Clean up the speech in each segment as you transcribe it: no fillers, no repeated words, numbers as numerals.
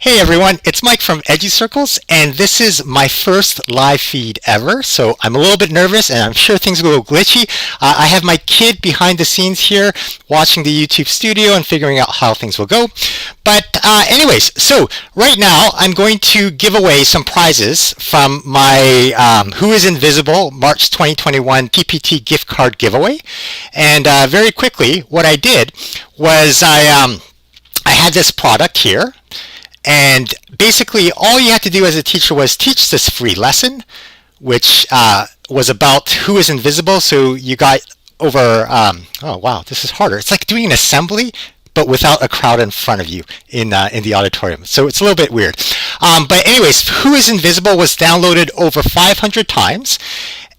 Hey everyone, it's Mike from Educircles, and this is my first live feed ever, so I'm a little bit nervous and I'm sure things will go glitchy. I have my kid behind the scenes here watching the YouTube studio and figuring out how things will go. But anyways, so right now I'm going to give away some prizes from my Who is Invisible March 2021 TpT gift card giveaway. And very quickly, what I did was I had this product here. And basically, all you had to do as a teacher was teach this free lesson, which was about who is invisible. So you got over, oh wow, this is harder. It's like doing an assembly, but without a crowd in front of you in the auditorium. So it's a little bit weird. But anyways, Who is Invisible was downloaded over 500 times.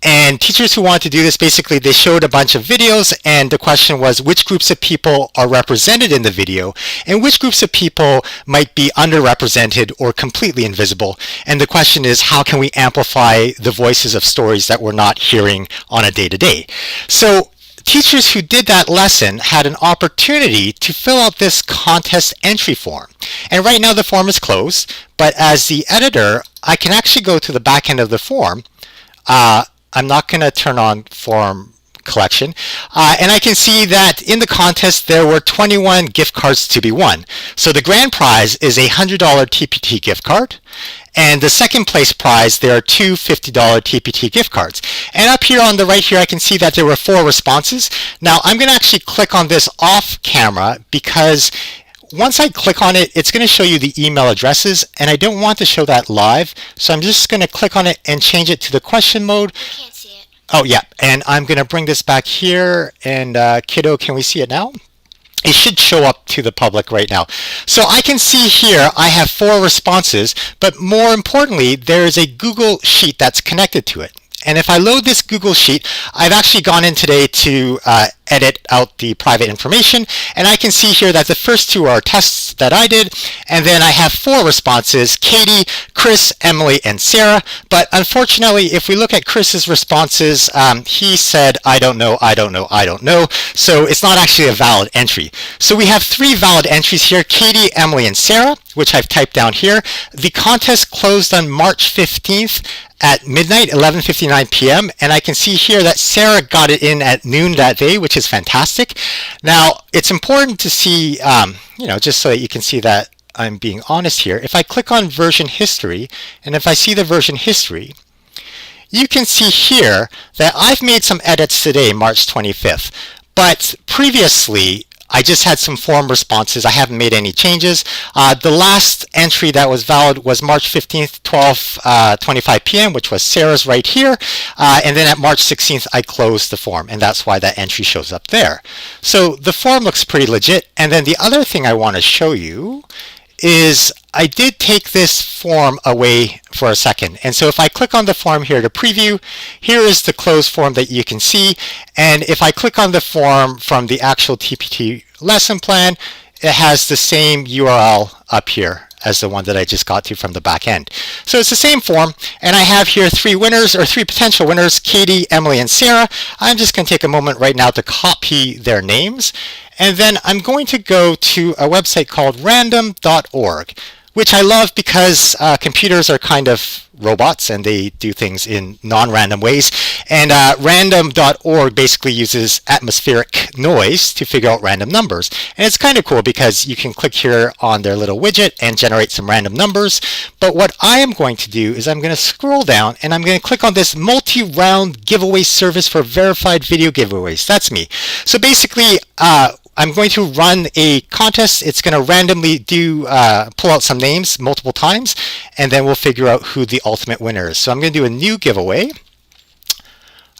And teachers who wanted to do this, basically, they showed a bunch of videos, and the question was which groups of people are represented in the video, and which groups of people might be underrepresented or completely invisible. And the question is, how can we amplify the voices of stories that we're not hearing on a day-to-day? So teachers who did that lesson had an opportunity to fill out this contest entry form. And right now the form is closed, but as the editor, I can actually go to the back end of the form. I'm not going to turn on form collection. And I can see that in the contest there were 21 gift cards to be won. So the grand prize is a $100 TpT gift card. And the second place prize, there are two $50 TpT gift cards. And up here on the right here, I can see that there were 4 responses. Now I'm going to actually click on this off camera because once I click on it, it's going to show you the email addresses, and I don't want to show that live, so I'm just going to click on it and change it to the question mode. I can't see it. Oh yeah, and I'm going to bring this back here, and kiddo, can we see it now? It should show up to the public right now. So I can see here I have 4 responses, but more importantly, there is a Google Sheet that's connected to it. And if I load this Google Sheet, I've actually gone in today to edit out the private information, and I can see here that the first 2 are tests that I did, and then I have 4 responses: Katie, Chris, Emily, and Sarah. But unfortunately, if we look at Chris's responses, he said, I don't know, I don't know, I don't know. So it's not actually a valid entry. So we have 3 valid entries here: Katie, Emily, and Sarah, which I've typed down here. The contest closed on March 15th at midnight, 11:59 p.m. and I can see here that Sarah got it in at noon that day, which is fantastic. Now it's important to see, just so that you can see that I'm being honest here. If I click on version history, and if I see the version history, you can see here that I've made some edits today, March 25th, but previously I just had some form responses. I haven't made any changes. The last entry that was valid was March 15th, 12:25 p.m., which was Sarah's right here. And then at March 16th, I closed the form, and that's why that entry shows up there. So the form looks pretty legit. And then the other thing I want to show you is I did take this form away for a second. And so if I click on the form here to preview, here is the closed form that you can see. And if I click on the form from the actual TpT lesson plan, it has the same URL up here as the one that I just got to from the back end. So it's the same form, and I have here 3 winners, or 3 potential winners: Katie, Emily, and Sarah. I'm just going to take a moment right now to copy their names, and then I'm going to go to a website called random.org, which I love because computers are kind of robots and they do things in non-random ways. And random.org basically uses atmospheric noise to figure out random numbers. And it's kind of cool because you can click here on their little widget and generate some random numbers. But what I am going to do is I'm going to scroll down and I'm going to click on this multi-round giveaway service for verified video giveaways. That's me. So basically, I'm going to run a contest. It's going to randomly pull out some names multiple times, and then we'll figure out who the ultimate winner is. So I'm going to do a new giveaway.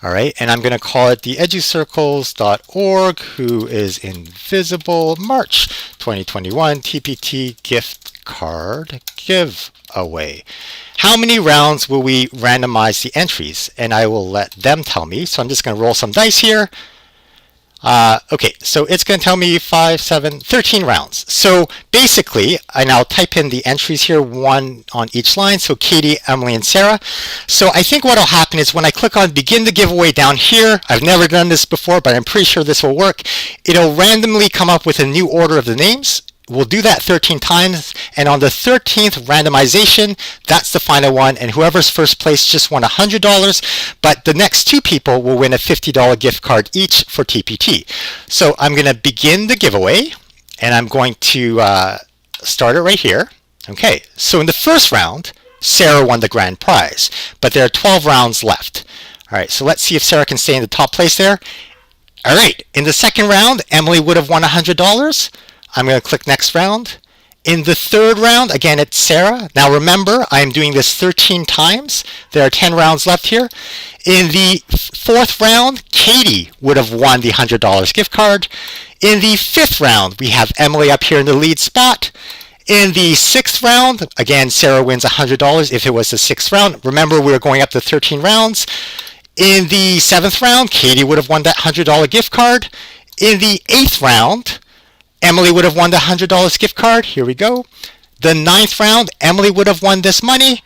All right, and I'm going to call it the educircles.org Who is Invisible March 2021 TpT gift card giveaway. How many rounds will we randomize the entries? And I will let them tell me. So I'm just going to roll some dice here. Okay, so it's going to tell me 5, 7, 13 rounds. So basically, I now type in the entries here, 1 on each line. So Katie, Emily, and Sarah. So I think what will happen is when I click on begin the giveaway down here, I've never done this before, but I'm pretty sure this will work. It'll randomly come up with a new order of the names. we'll do that 13 times, and on the 13th randomization, that's the final one, and whoever's first place just won $100, but the next two people will win a $50 gift card each for TpT. So I'm going to begin the giveaway, and I'm going to start it right here. Okay, so in the first round, Sarah won the grand prize, but there are 12 rounds left. All right, so let's see if Sarah can stay in the top place there. All right, in the second round, Emily would have won $100. I'm going to click next round. In the third round, again, it's Sarah. Now remember, I'm doing this 13 times. There are 10 rounds left here. In the fourth round, Katie would have won the $100 gift card. In the fifth round, we have Emily up here in the lead spot. In the sixth round, again, Sarah wins $100 if it was the sixth round. Remember, we're going up to 13 rounds. In the seventh round, Katie would have won that $100 gift card. In the eighth round, Emily would have won the $100 gift card. Here we go. The ninth round, Emily would have won this money.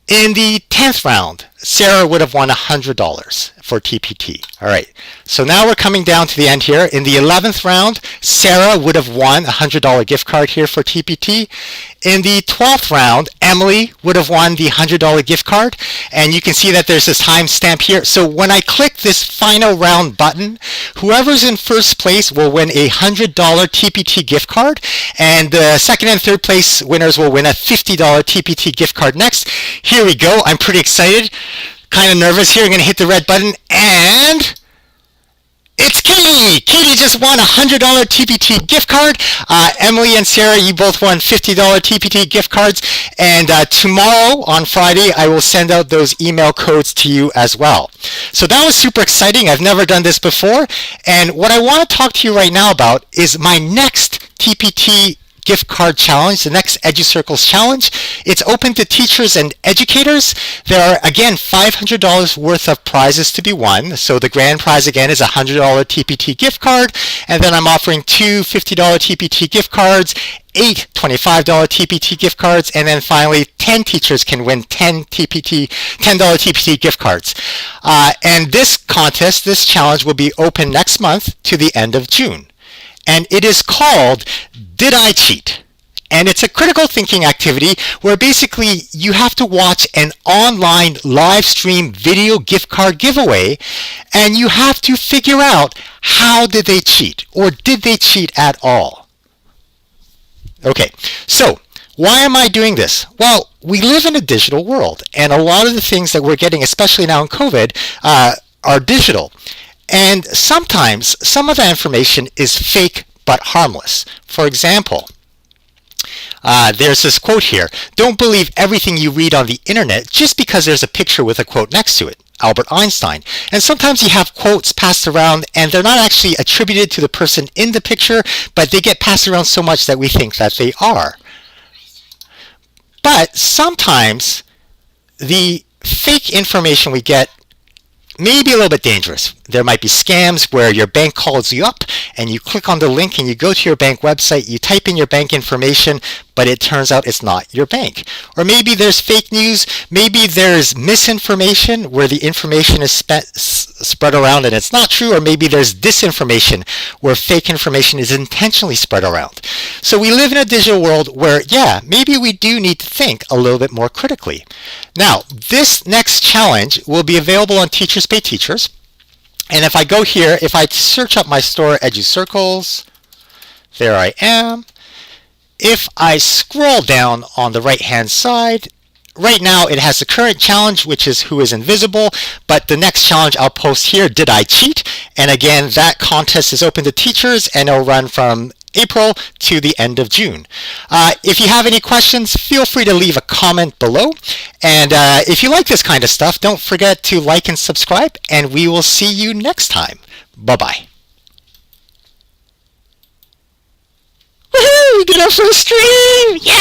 In the 10th round, Sarah would have won $100 for TpT. All right, so now we're coming down to the end here. In the 11th round, Sarah would have won a $100 gift card here for TpT. In the 12th round, Emily would have won the $100 gift card. And you can see that there's this timestamp here. So when I click this final round button, whoever's in first place will win a $100 TpT gift card. And the second and third place winners will win a $50 TpT gift card next. Here we go. I'm pretty excited. Kind of nervous here. I'm going to hit the red button, and it's Katie! Katie just won a $100 TpT gift card. Emily and Sarah, you both won $50 TpT gift cards. And tomorrow, on Friday, I will send out those email codes to you as well. So that was super exciting. I've never done this before. And what I want to talk to you right now about is my next TpT gift card challenge, the next Educircles challenge. It's open to teachers and educators. There are, again, $500 worth of prizes to be won. So the grand prize, again, is a $100 TpT gift card. And then I'm offering two $50 TpT gift cards, 8 $25 TpT gift cards, and then finally 10 teachers can win $10 TpT gift cards. And this contest, this challenge, will be open next month to the end of June. And it is called Did I Cheat? And it's a critical thinking activity where basically you have to watch an online live stream video gift card giveaway, and you have to figure out how did they cheat, or did they cheat at all? Okay, so why am I doing this? Well, we live in a digital world, and a lot of the things that we're getting, especially now in COVID, are digital. And sometimes some of that information is fake but harmless. For example, there's this quote here: "Don't believe everything you read on the internet just because there's a picture with a quote next to it." Albert Einstein. And sometimes you have quotes passed around and they're not actually attributed to the person in the picture, but they get passed around so much that we think that they are. But sometimes the fake information we get may be a little bit dangerous. There might be scams where your bank calls you up and you click on the link and you go to your bank website, you type in your bank information, but it turns out it's not your bank. Or maybe there's fake news, maybe there's misinformation where the information is spread around and it's not true, or maybe there's disinformation where fake information is intentionally spread around. So we live in a digital world where, yeah, maybe we do need to think a little bit more critically. Now, this next challenge will be available on Teachers Pay Teachers. And if I go here, if I search up my store, Educircles, there I am. If I scroll down on the right-hand side, right now it has the current challenge, which is Who is Invisible, but the next challenge I'll post here, Did I Cheat? And again, that contest is open to teachers and it'll run from April to the end of June. If you have any questions, feel free to leave a comment below. And if you like this kind of stuff, don't forget to like and subscribe, and we will see you next time. Bye-bye. Woohoo! We did our first stream! Yeah!